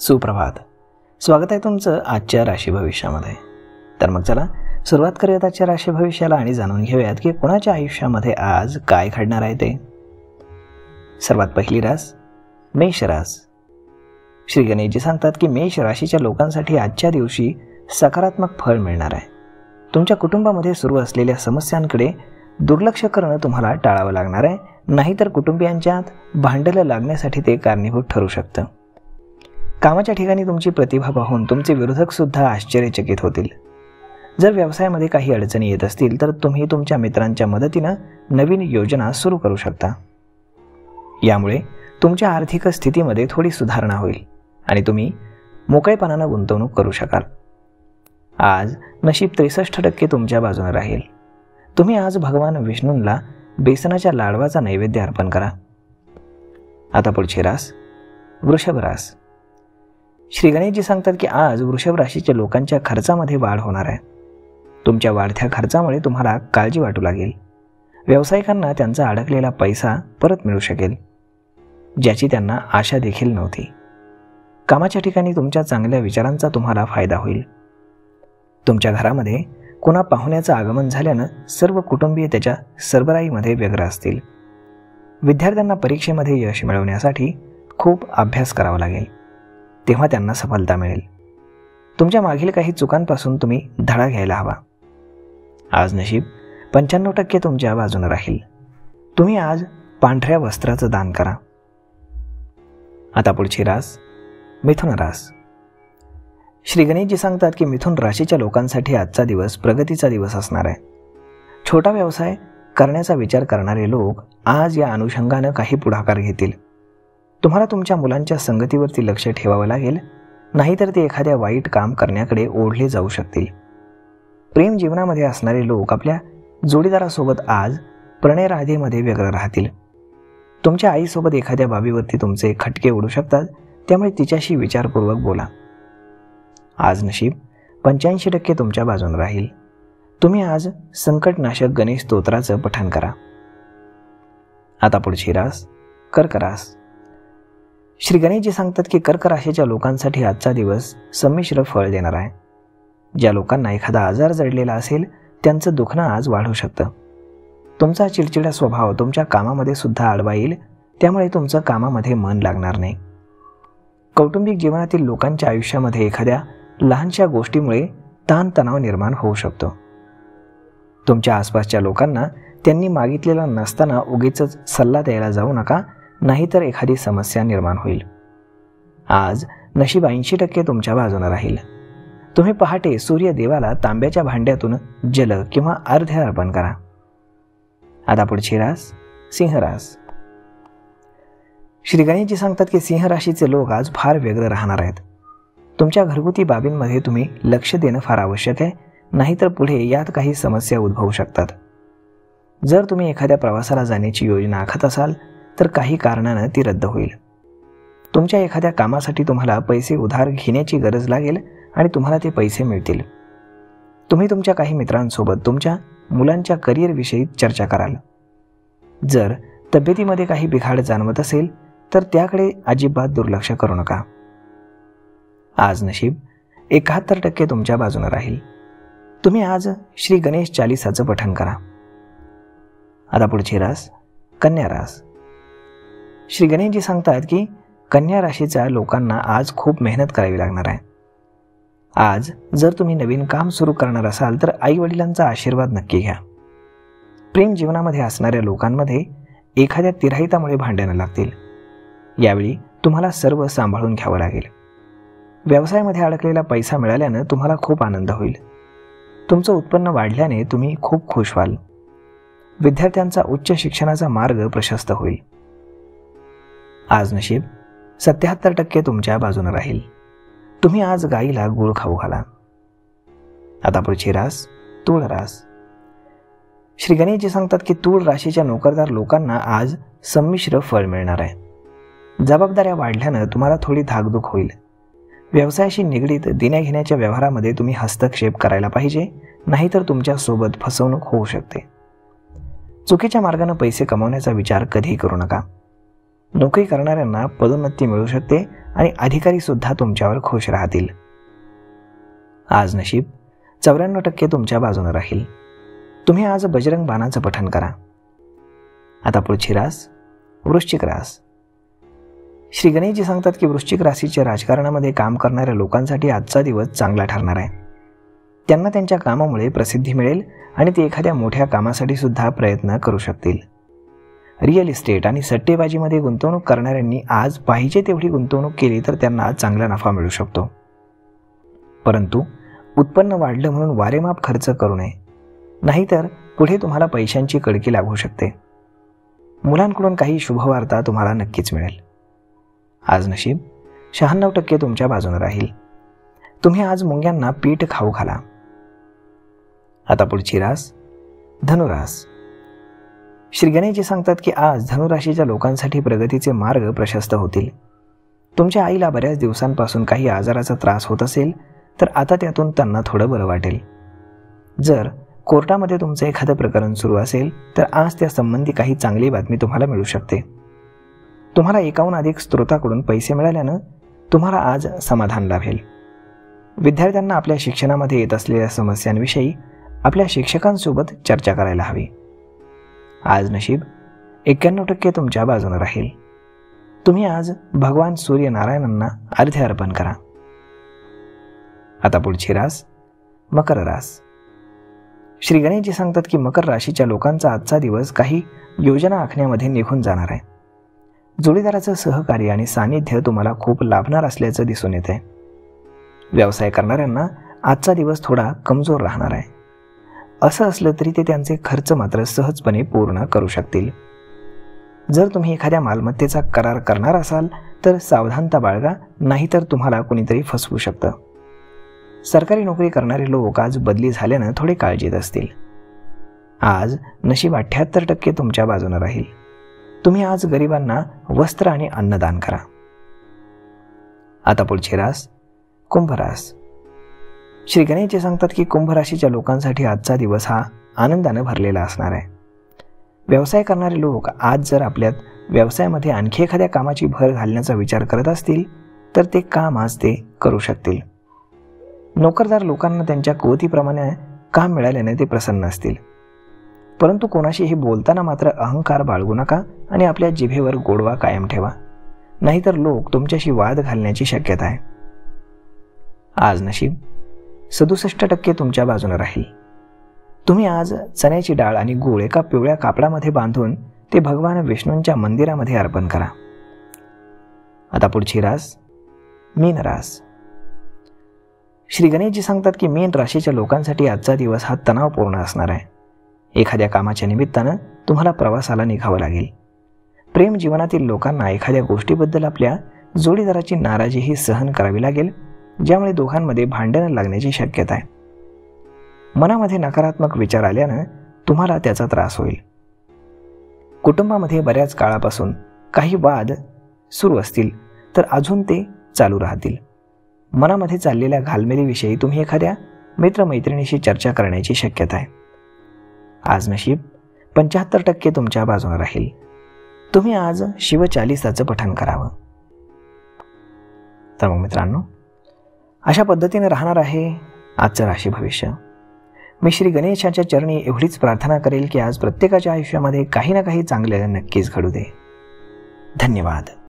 सुप्रभात. स्वागत आहे तुमचं आजच्या राशी भविष्यामध्ये. तर मग चला सुरुवात करूयात आजच्या राशी भविष्याला आणि जाणून घेऊयात की कोणाच्या आयुष्यामध्ये आज काय घडणार आहे ते. सर्वात पहिली रास मेष रास. श्री गणेशजी सांगतात की मेष राशीच्या लोकांसाठी आजच्या दिवशी सकारात्मक फळ मिळणार आहे. तुमच्या कुटुंबामध्ये सुरू असलेल्या समस्यांकडे दुर्लक्ष करणं तुम्हाला टाळावं लागणार आहे, नाहीतर कुटुंबियांच्यात भांडलं लागण्यासाठी ते कारणीभूत ठरू शकतं. कामाच्या ठिकाणी तुमची प्रतिभा पाहून तुमचे विरोधक सुद्धा आश्चर्यचकित होतील. जर व्यवसायामध्ये काही अडचणी येत असतील तर तुम्ही तुमच्या मित्रांच्या मदतीनं नवीन योजना सुरू करू शकता. यामुळे तुमच्या आर्थिक स्थितीमध्ये थोडी सुधारणा होईल आणि तुम्ही मोकळेपणानं गुंतवणूक करू शकाल. आज नशीब 63% तुमच्या बाजूने राहील. तुम्ही आज भगवान विष्णूंना बेसनाच्या लाडवाचा नैवेद्य अर्पण करा. आता पुढची रास वृषभ रास. श्री गणेशजी सांगतात की आज वृषभ राशीच्या लोकांच्या खर्चामध्ये वाढ होणार आहे. तुमच्या वाढत्या खर्चामुळे तुम्हाला काळजी वाटू लागेल. व्यावसायिकांना त्यांचा अडकलेला पैसा परत मिळू शकेल, ज्याची त्यांना आशा देखील नव्हती. कामाच्या ठिकाणी तुमच्या चांगल्या विचारांचा तुम्हाला फायदा होईल. तुमच्या घरामध्ये कोणा पाहुण्याचं आगमन झाल्यानं सर्व कुटुंबीय त्याच्या सरबराईमध्ये व्यग्र असतील. विद्यार्थ्यांना परीक्षेमध्ये यश मिळवण्यासाठी खूप अभ्यास करावा लागेल, तेव्हा त्यांना सफलता मिळेल. तुमच्या मागील काही चुकांपासून तुम्ही धडा घ्यायला हवा. आज नशीब 95% तुमच्या बाजूने राहील. तुम्ही आज पांढऱ्या वस्त्राचं दान करा. आता पुढची रास मिथुन रास. श्री गणेशजी सांगतात की मिथुन राशीच्या लोकांसाठी आजचा दिवस प्रगतीचा दिवस असणार आहे. छोटा व्यवसाय करण्याचा विचार करणारे लोक आज या अनुषंगानं काही पुढाकार घेतील. तुम्हाला तुमच्या मुलांच्या संगतीवरती लक्ष ठेवावं लागेल, नाहीतर ते एखाद्या वाईट काम करण्याकडे ओढले जाऊ शकतील. प्रेम जीवनामध्ये असणारे लोक आपल्या जोडीदारासोबत आज प्रणयराधेमध्ये व्यग्र राहतील. तुमच्या आईसोबत एखाद्या बाबीवरती तुमचे खटके उडू शकतात, त्यामुळे तिच्याशी विचारपूर्वक बोला. आज नशीब 85% तुमच्या बाजूने राहील. तुम्ही आज संकटनाशक गणेश स्तोत्राचं पठण करा. आता पुढची रास कर्क रास. श्री गणेशजी सांगतात की कर्क राशीच्या लोकांसाठी आजचा दिवस संमिश्र फळ देणार आहे. ज्या लोकांना एखादा आजार जडलेला असेल त्यांचं दुखणं आज वाढू शकतं. तुमचा चिडचिडा स्वभाव तुमच्या कामामध्ये सुद्धा आडवा येईल, त्यामुळे तुमचं कामामध्ये मन लागणार नाही. कौटुंबिक जीवनातील लोकांच्या आयुष्यामध्ये एखाद्या लहानशा गोष्टीमुळे ताणतणाव निर्माण होऊ शकतो. तुमच्या आसपासच्या लोकांना त्यांनी मागितलेला नसताना उगीचच सल्ला द्यायला जाऊ नका, नाहीतर एखादी समस्या निर्माण होईल. आज नशीब 80% तुमच्या बाजूने राहील. तुम्ही पहाटे सूर्यदेवाला तांब्याच्या भांड्यातून जल किंवा अर्घ्य अर्पण करा. आता पुढची रास सिंह रास. श्री गणेशजी सांगतात की सिंह राशीचे लोक आज फार व्यग्र राहणार आहेत. तुमच्या घरगुती बाबींमध्ये तुम्ही लक्ष देणं फार आवश्यक आहे, नाहीतर पुढे यात काही समस्या उद्भवू शकतात. जर तुम्ही एखाद्या प्रवासाला जाण्याची योजना आखत असाल तर काही कारणानं ती रद्द होईल. तुमच्या एखाद्या कामासाठी तुम्हाला पैसे उधार घेण्याची गरज लागेल आणि तुम्हाला ते पैसे मिळतील. तुम्ही तुमच्या काही मित्रांसोबत तुमच्या मुलांच्या करिअरविषयी चर्चा कराल. जर तब्येतीमध्ये काही बिघाड जाणवत असेल तर त्याकडे अजिबात दुर्लक्ष करू नका. आज नशीब 71% तुमच्या बाजूने राहील. तुम्ही आज श्री गणेश चालीसाचं पठण करा. आता पुढची रास कन्या रास. श्री गणेशजी सांगतात की कन्या राशीच्या लोकांना आज खूप मेहनत करावी लागणार आहे. आज जर तुम्ही नवीन काम सुरू करणार असाल तर आई वडिलांचा आशीर्वाद नक्की घ्या. प्रेम जीवनामध्ये असणाऱ्या लोकांमध्ये एखाद्या तिराहितामुळे भांडणं लागतील. यावेळी तुम्हाला सर्व सांभाळून घ्यावं लागेल. व्यवसायामध्ये अडकलेला पैसा मिळाल्यानं तुम्हाला खूप आनंद होईल. तुमचं उत्पन्न वाढल्याने तुम्ही खूप खुश व्हाल. विद्यार्थ्यांचा उच्च शिक्षणाचा मार्ग प्रशस्त होईल. आज नशीब 77% तुमच्या बाजूने राहील. तुम्ही आज गाईला गूळ खाऊ घाला. आता पुढची रास तूळ रास. श्री गणेशजी सांगतात की तूळ राशीच्या नोकरदार लोकांना आज संमिश्र फळ मिळणार आहे. जबाबदाऱ्या वाढल्यानं तुम्हाला थोडी धाकधूक होईल. व्यवसायाशी निगडीत देण्याघेण्याच्या व्यवहारामध्ये तुम्ही हस्तक्षेप करायला पाहिजे, नाहीतर तुमच्यासोबत फसवणूक होऊ शकते. चुकीच्या मार्गाने पैसे कमवण्याचा विचार कधीही करू नका. नोकरी करणाऱ्यांना पदोन्नती मिळू शकते आणि अधिकारी सुद्धा तुमच्यावर खुश राहतील. आज नशीब 94% तुमच्या बाजूने राहील. तुम्ही आज बजरंग बाणाचं पठण करा. आता पुढची रास वृश्चिक रास. श्री गणेशजी सांगतात की वृश्चिक राशीच्या राजकारणामध्ये काम करणाऱ्या लोकांसाठी आजचा दिवस चांगला ठरणार आहे. त्यांना त्यांच्या कामामुळे प्रसिद्धी मिळेल आणि ते एखाद्या मोठ्या कामासाठी सुद्धा प्रयत्न करू शकतील. रिअल इस्टेट आणि सट्टेबाजीमध्ये गुंतवणूक करणाऱ्यांनी आज पाहिजे तेवढी गुंतवणूक केली तर त्यांना चांगला नफा मिळू शकतो. परंतु उत्पन्न वाढलं म्हणून वारेमाप खर्च करू नये, नाहीतर पुढे तुम्हाला पैशांची कडकी लागू शकते. मुलांकडून काही शुभवार्ता तुम्हाला नक्कीच मिळेल. आज नशीब 96% तुमच्या बाजूने राहील. तुम्ही आज मुंग्यांना पीठ खाऊ घाला. आता पुढची रास धनुरास. श्री गणेशजी सांगतात की आज धनुराशीच्या लोकांसाठी प्रगतीचे मार्ग प्रशस्त होतील. तुमच्या आईला बऱ्याच दिवसांपासून काही आजाराचा त्रास होत असेल तर आता त्यातून त्यांना थोडं बरं वाटेल. जर कोर्टामध्ये तुमचं एखादं प्रकरण सुरू असेल तर आज त्या संबंधी काही चांगली बातमी तुम्हाला मिळू शकते. तुम्हाला एकाहून अधिक स्रोताकडून पैसे मिळाल्यानं तुम्हाला आज समाधान लाभेल. विद्यार्थ्यांना आपल्या शिक्षणामध्ये येत असलेल्या समस्यांविषयी आपल्या शिक्षकांसोबत चर्चा करायला हवी. आज नशीब 91% तुमच्या बाजूने राहील. तुम्ही आज भगवान सूर्यनारायणांना अर्घ्य अर्पण करा. आता पुढची रास मकर रास. श्री गणेशजी सांगतात की मकर राशीच्या लोकांचा आजचा दिवस काही योजना आखण्यामध्ये निघून जाणार आहे. जोडीदाराचं सहकार्य आणि सानिध्य तुम्हाला खूप लाभणार असल्याचं दिसून येते. व्यवसाय करणाऱ्यांना आजचा दिवस थोडा कमजोर राहणार आहे. असं असलं तरी ते त्यांचे खर्च मात्र सहजपणे पूर्ण करू शकतील. जर तुम्ही एखाद्या मालमत्तेचा करार करणार असाल तर सावधानता बाळगा, नाहीतर तुम्हाला कुणीतरी फसवू शकतं. सरकारी नोकरी करणारे लोक आज बदली झाल्यानं थोडे काळजीत असतील. आज नशीब 78% तुमच्या बाजूने राहील. तुम्ही आज गरिबांना वस्त्र आणि अन्नदान करा. आता पुढची रास कुंभ रास. श्री गणेशजी सांगतात की कुंभ राशीच्या लोकांसाठी आजचा दिवस हा आनंदानं भरलेला असणार आहे. व्यवसाय करणारे लोक आज जर आपल्यात व्यवसायामध्ये आणखी एखाद्या कामाची भर घालण्याचा विचार करत असतील तर ते काम आज ते करू शकतील. नोकरदार लोकांना त्यांच्या कुवतीप्रमाणे काम मिळाल्याने ते प्रसन्न असतील. परंतु कोणाशीही बोलताना मात्र अहंकार बाळगू नका आणि आपल्या जिभेवर गोडवा कायम ठेवा, नाहीतर लोक तुमच्याशी वाद घालण्याची शक्यता आहे. आज नशीब 67% तुमच्या बाजूने राहील. तुम्ही आज चण्याची डाळ आणि गूळ एका पिवळ्या कापडामध्ये बांधून ते भगवान विष्णूंच्या मंदिरामध्ये अर्पण करा. आता पुढची रास मीन रास. श्री गणेशजी सांगतात की मीन राशीच्या लोकांसाठी आजचा दिवस हा तणावपूर्ण असणार आहे. एखाद्या कामाच्या निमित्तानं तुम्हाला प्रवासाला निघावं लागेल. प्रेम जीवनातील लोकांना एखाद्या गोष्टीबद्दल आपल्या जोडीदाराची नाराजीही सहन करावी लागेल, ज्यामुळे दोघांमध्ये भांडण लागण्याची शक्यता आहे. मनामध्ये नकारात्मक विचार आल्यानं तुम्हाला त्याचा त्रास होईल. कुटुंबामध्ये बऱ्याच काळापासून काही वाद सुरू असतील तर अजून ते चालू राहतील. मनामध्ये चाललेल्या घालमेलीविषयी तुम्ही एखाद्या मित्रमैत्रिणीशी चर्चा करण्याची शक्यता आहे. आज नशीब 75% तुमच्या बाजूने राहील. तुम्ही आज शिवचालिसाचं पठण करावं. तर मग मित्रांनो, अशा पद्धतीने राहणार आहे आजचं राशी भविष्य. मी श्री गणेशाच्या चरणी एवढीच प्रार्थना करेल की आज प्रत्येकाच्या आयुष्यामध्ये काही ना काही चांगले नक्कीच घडू दे. धन्यवाद.